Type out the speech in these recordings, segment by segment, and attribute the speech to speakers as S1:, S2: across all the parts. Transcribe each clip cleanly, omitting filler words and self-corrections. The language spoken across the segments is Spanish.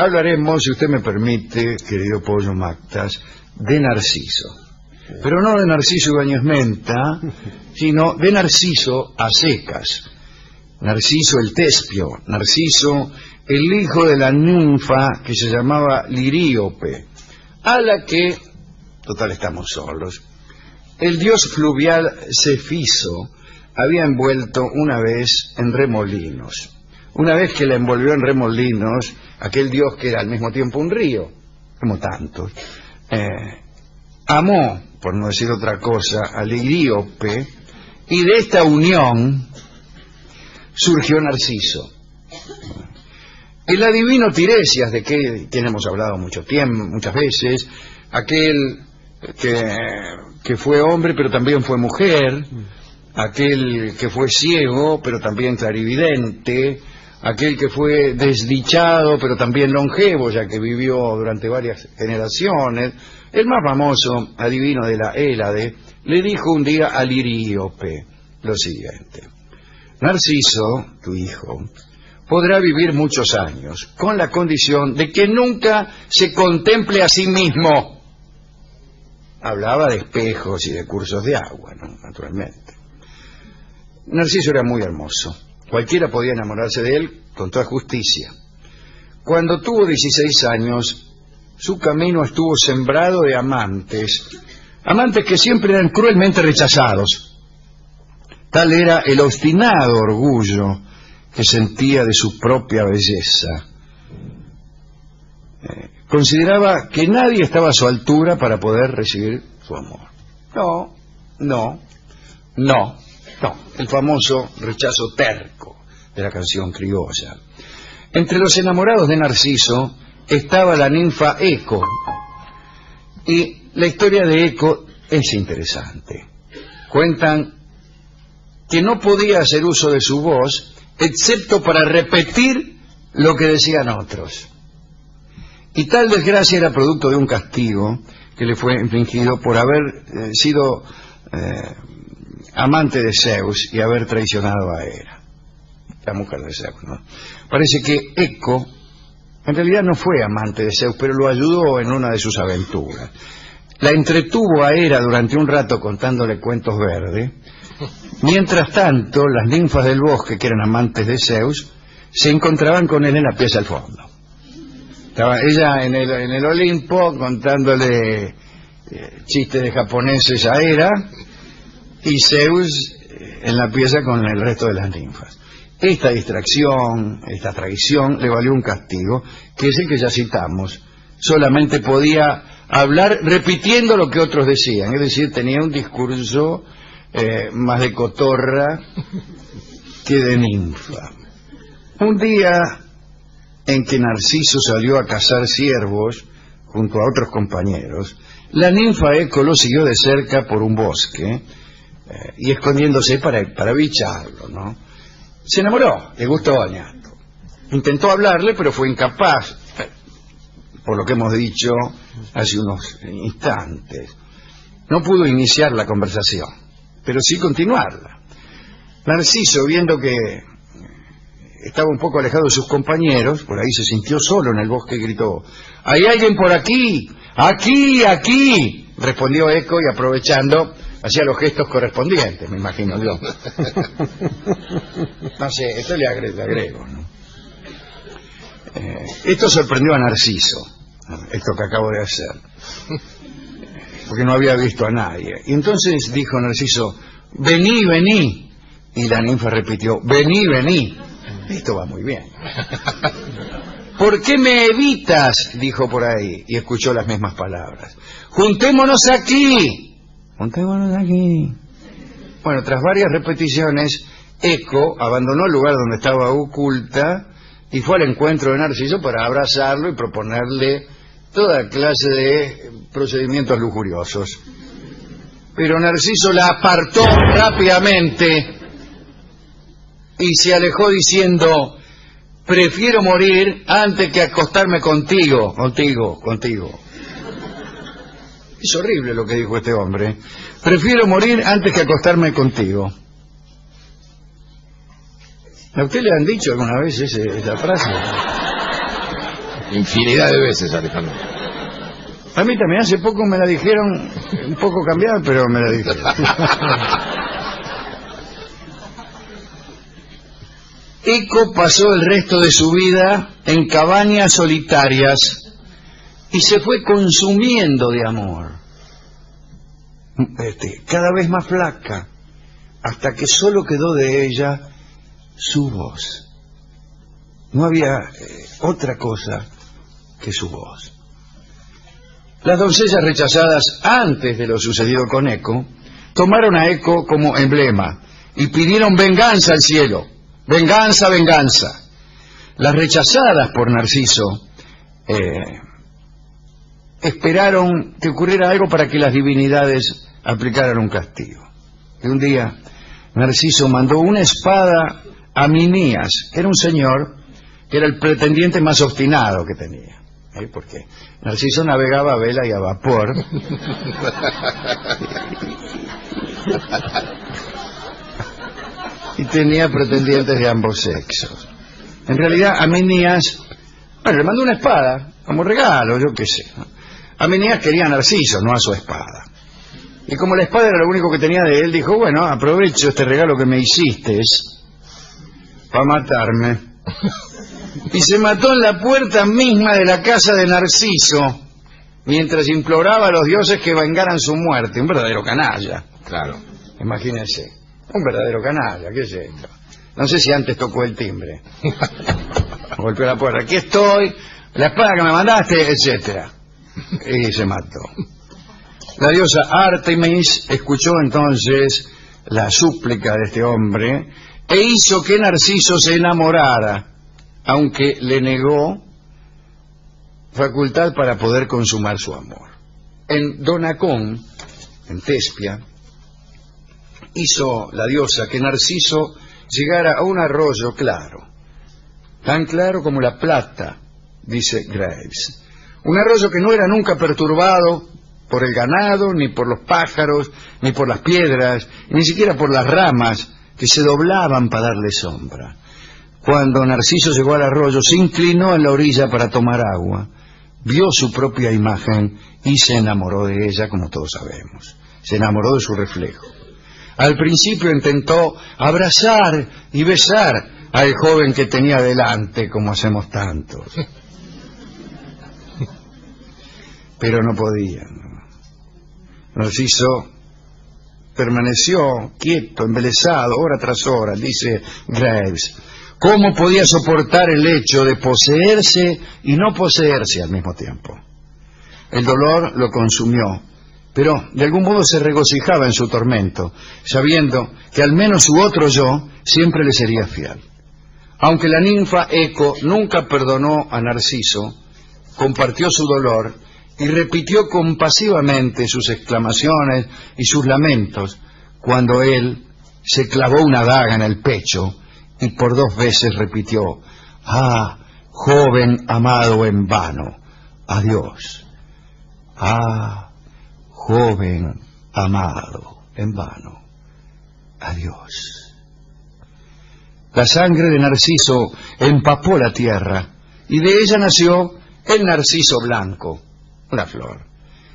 S1: hablaremos, si usted me permite, querido Pollo Mactas, de Narciso. Pero no de Narciso Ibáñez Menta, sino de Narciso a secas. Narciso el Tespio, Narciso el hijo de la ninfa que se llamaba Liríope, a la que, total estamos solos, el dios fluvial Cefiso había envuelto una vez en remolinos. Una vez que la envolvió en remolinos, aquel dios que era al mismo tiempo un río, como tantos, amó, por no decir otra cosa, a Liríope, y de esta unión surgió Narciso. El adivino Tiresias, de quien hemos hablado muchas veces, aquel que fue hombre pero también fue mujer, aquel que fue ciego pero también clarividente, aquel que fue desdichado pero también longevo, ya que vivió durante varias generaciones, el más famoso adivino de la Hélade, le dijo un día a Liríope lo siguiente: Narciso, tu hijo, podrá vivir muchos años, con la condición de que nunca se contemple a sí mismo. Hablaba de espejos y de cursos de agua, ¿no? Naturalmente. Narciso era muy hermoso. Cualquiera podía enamorarse de él con toda justicia. Cuando tuvo 16 años, su camino estuvo sembrado de amantes que siempre eran cruelmente rechazados. Tal era el obstinado orgullo que sentía de su propia belleza. Consideraba que nadie estaba a su altura para poder recibir su amor. No. El famoso rechazo terco de la canción criolla. Entre los enamorados de Narciso estaba la ninfa Eco. Y la historia de Eco es interesante. Cuentan que no podía hacer uso de su voz excepto para repetir lo que decían otros. Y tal desgracia era producto de un castigo que le fue infligido por haber sido amante de Zeus y haber traicionado a Hera, la mujer de Zeus, ¿no? Parece que Eco en realidad no fue amante de Zeus, pero lo ayudó en una de sus aventuras. La entretuvo a Hera durante un rato contándole cuentos verdes. Mientras tanto, las ninfas del bosque, que eran amantes de Zeus, se encontraban con él en la pieza al fondo. Estaba ella en el Olimpo contándole chistes de japoneses a Hera, y Zeus en la pieza con el resto de las ninfas. Esta distracción, esta traición, le valió un castigo, que es el que ya citamos. Solamente podía hablar repitiendo lo que otros decían, es decir, tenía un discurso más de cotorra que de ninfa. Un día en que Narciso salió a cazar ciervos junto a otros compañeros, la ninfa Eco lo siguió de cerca por un bosque y escondiéndose para bicharlo, ¿no? Se enamoró, le gustó bañarlo. Intentó hablarle, pero fue incapaz, por lo que hemos dicho hace unos instantes. No pudo iniciar la conversación, pero sí continuarla. Narciso, viendo que estaba un poco alejado de sus compañeros, por ahí se sintió solo en el bosque y gritó: «¿Hay alguien por aquí? ¡Aquí, aquí!», respondió Eco, y aprovechando hacía los gestos correspondientes, me imagino yo. No sé, esto le agrego, ¿no? Esto sorprendió a Narciso, esto que acabo de hacer, porque no había visto a nadie. Y entonces dijo Narciso: «Vení, vení». Y la ninfa repitió: «Vení, vení». Esto va muy bien. «¿Por qué me evitas?», dijo por ahí, y escuchó las mismas palabras. «Juntémonos aquí». «Juntémonos aquí». Bueno, tras varias repeticiones, Eco abandonó el lugar donde estaba oculta y fue al encuentro de Narciso para abrazarlo y proponerle toda clase de procedimientos lujuriosos. Pero Narciso la apartó rápidamente y se alejó diciendo: «Prefiero morir antes que acostarme contigo». Es horrible lo que dijo este hombre. «Prefiero morir antes que acostarme contigo». ¿A usted le han dicho alguna vez esa frase?
S2: Infinidad de veces, Alejandro.
S1: A mí también hace poco me la dijeron, un poco cambiada, pero me la dijeron. Eco pasó el resto de su vida en cabañas solitarias y se fue consumiendo de amor. Cada vez más flaca, hasta que solo quedó de ella su voz. No había otra cosa que su voz. Las doncellas rechazadas antes de lo sucedido con Eco tomaron a Eco como emblema y pidieron venganza al cielo. Venganza, venganza. Las rechazadas por Narciso esperaron que ocurriera algo para que las divinidades aplicaran un castigo. Y un día Narciso mandó una espada a Minías, que era un señor que era el pretendiente más obstinado que tenía, porque Narciso navegaba a vela y a vapor. Y tenía pretendientes de ambos sexos. En realidad a Minías, le mandó una espada como regalo, yo qué sé, ¿no? A Minías quería a Narciso, no a su espada. Y como la espada era lo único que tenía de él, dijo, bueno, aprovecho este regalo que me hiciste para matarme. Y se mató en la puerta misma de la casa de Narciso, mientras imploraba a los dioses que vengaran su muerte. Un verdadero canalla.
S2: Claro.
S1: Imagínense. Un verdadero canalla, ¿qué es esto? No sé si antes tocó el timbre. Golpeó la puerta. Aquí estoy, la espada que me mandaste, etcétera. Y se mató. La diosa Artemis escuchó entonces la súplica de este hombre e hizo que Narciso se enamorara, aunque le negó facultad para poder consumar su amor. En Donacón, en Tespia, hizo la diosa que Narciso llegara a un arroyo claro, tan claro como la plata, dice Graves. Un arroyo que no era nunca perturbado por el ganado, ni por los pájaros, ni por las piedras, ni siquiera por las ramas que se doblaban para darle sombra. Cuando Narciso llegó al arroyo, se inclinó en la orilla para tomar agua, vio su propia imagen y se enamoró de ella, como todos sabemos. Se enamoró de su reflejo. Al principio intentó abrazar y besar al joven que tenía delante, como hacemos tantos. Pero no podían. Narciso permaneció quieto, embelesado, hora tras hora, dice Graves. ¿Cómo podía soportar el hecho de poseerse y no poseerse al mismo tiempo? El dolor lo consumió, pero de algún modo se regocijaba en su tormento, sabiendo que al menos su otro yo siempre le sería fiel. Aunque la ninfa Eco nunca perdonó a Narciso, compartió su dolor y repitió compasivamente sus exclamaciones y sus lamentos cuando él se clavó una daga en el pecho y por 2 veces repitió: «Ah, joven amado en vano, adiós. Ah, joven amado en vano, adiós». La sangre de Narciso empapó la tierra y de ella nació el narciso blanco, una flor.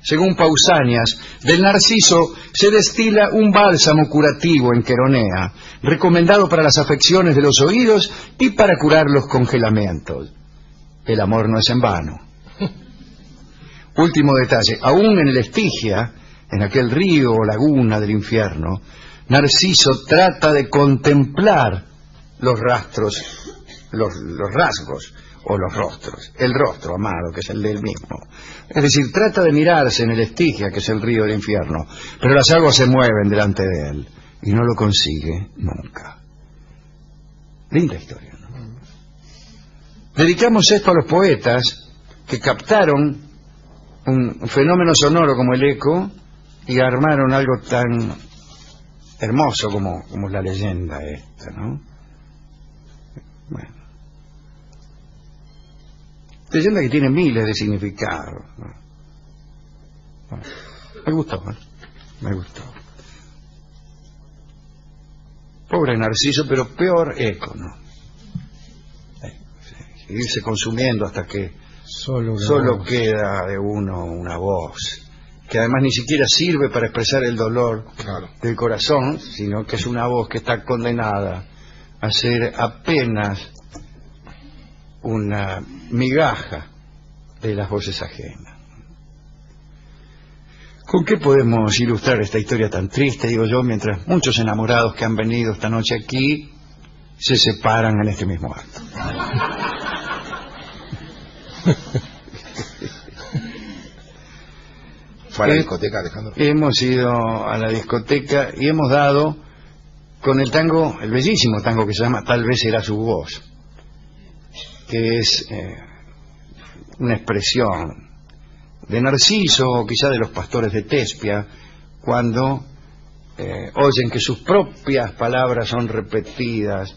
S1: Según Pausanias, del narciso se destila un bálsamo curativo en Queronea, recomendado para las afecciones de los oídos y para curar los congelamientos. El amor no es en vano. Último detalle, aún en el Estigia, en aquel río o laguna del infierno, Narciso trata de contemplar los rastros, los rasgos o los rostros, el rostro amado, que es el de él mismo. Es decir, trata de mirarse en el Estigia, que es el río del infierno, pero las aguas se mueven delante de él y no lo consigue nunca. Linda historia, ¿no? Dedicamos esto a los poetas que captaron un fenómeno sonoro como el eco y armaron algo tan hermoso como la leyenda esta, ¿no? Bueno, leyenda que tiene miles de significados, ¿no? Bueno, me gustó, ¿eh? Me gustó. Pobre Narciso, pero peor Eco, ¿no? Seguirse consumiendo hasta que Solo queda de uno una voz, que además ni siquiera sirve para expresar el dolor del corazón, sino que es una voz que está condenada a ser apenas una migaja de las voces ajenas. ¿Con qué podemos ilustrar esta historia tan triste, digo yo, mientras muchos enamorados que han venido esta noche aquí se separan en este mismo acto?
S2: ¿Fue a la discoteca, Alejandro?
S1: Hemos ido a la discoteca y hemos dado con el tango, el bellísimo tango que se llama Tal vez era su voz, que es una expresión de Narciso o quizá de los pastores de Tespia, cuando oyen que sus propias palabras son repetidas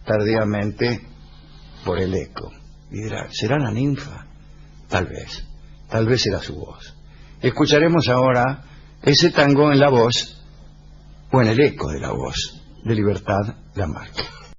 S1: tardíamente por el eco. Y dirá, ¿será la ninfa? Tal vez era su voz. Escucharemos ahora ese tango en la voz, o en el eco de la voz, de Libertad Lamarque.